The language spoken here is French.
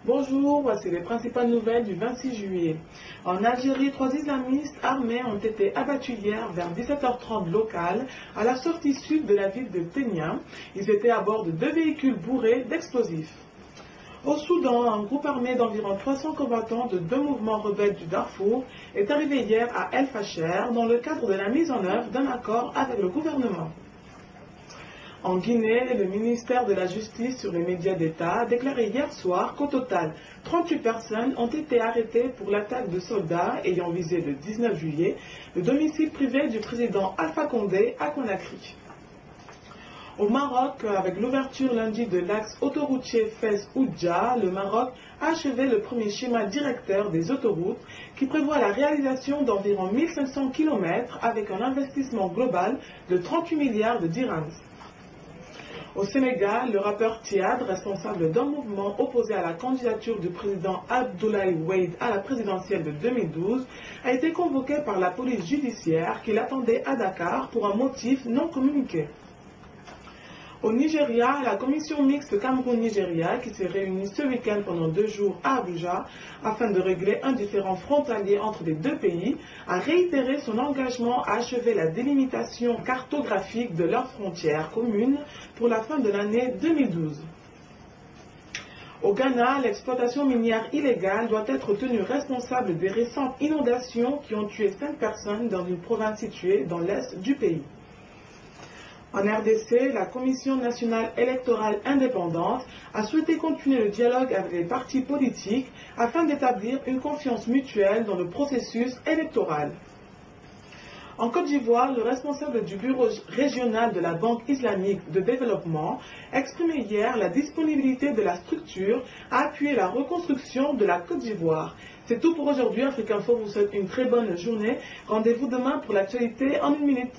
Bonjour, voici les principales nouvelles du 26 juillet. En Algérie, 3 islamistes armés ont été abattus hier vers 17h30 locale à la sortie sud de la ville de Ténia. Ils étaient à bord de 2 véhicules bourrés d'explosifs. Au Soudan, un groupe armé d'environ 300 combattants de 2 mouvements rebelles du Darfour est arrivé hier à El Fasher dans le cadre de la mise en œuvre d'un accord avec le gouvernement. En Guinée, le ministère de la Justice sur les médias d'État a déclaré hier soir qu'au total, 38 personnes ont été arrêtées pour l'attaque de soldats ayant visé le 19 juillet le domicile privé du président Alpha Condé à Conakry. Au Maroc, avec l'ouverture lundi de l'axe autoroutier Fès-Oudja, le Maroc a achevé le premier schéma directeur des autoroutes qui prévoit la réalisation d'environ 1500 km avec un investissement global de 38 milliards de dirhams. Au Sénégal, le rappeur Tiad, responsable d'un mouvement opposé à la candidature du président Abdoulaye Wade à la présidentielle de 2012, a été convoqué par la police judiciaire qui l'attendait à Dakar pour un motif non communiqué. Au Nigeria, la commission mixte Cameroun-Nigeria, qui s'est réunie ce week-end pendant 2 jours à Abuja afin de régler un différend frontalier entre les deux pays, a réitéré son engagement à achever la délimitation cartographique de leurs frontières communes pour la fin de l'année 2012. Au Ghana, l'exploitation minière illégale doit être tenue responsable des récentes inondations qui ont tué 5 personnes dans une province située dans l'est du pays. En RDC, la Commission nationale électorale indépendante a souhaité continuer le dialogue avec les partis politiques afin d'établir une confiance mutuelle dans le processus électoral. En Côte d'Ivoire, le responsable du bureau régional de la Banque islamique de développement exprimait hier la disponibilité de la structure à appuyer la reconstruction de la Côte d'Ivoire. C'est tout pour aujourd'hui. Afrique Info vous souhaite une très bonne journée. Rendez-vous demain pour l'actualité en 1 minute.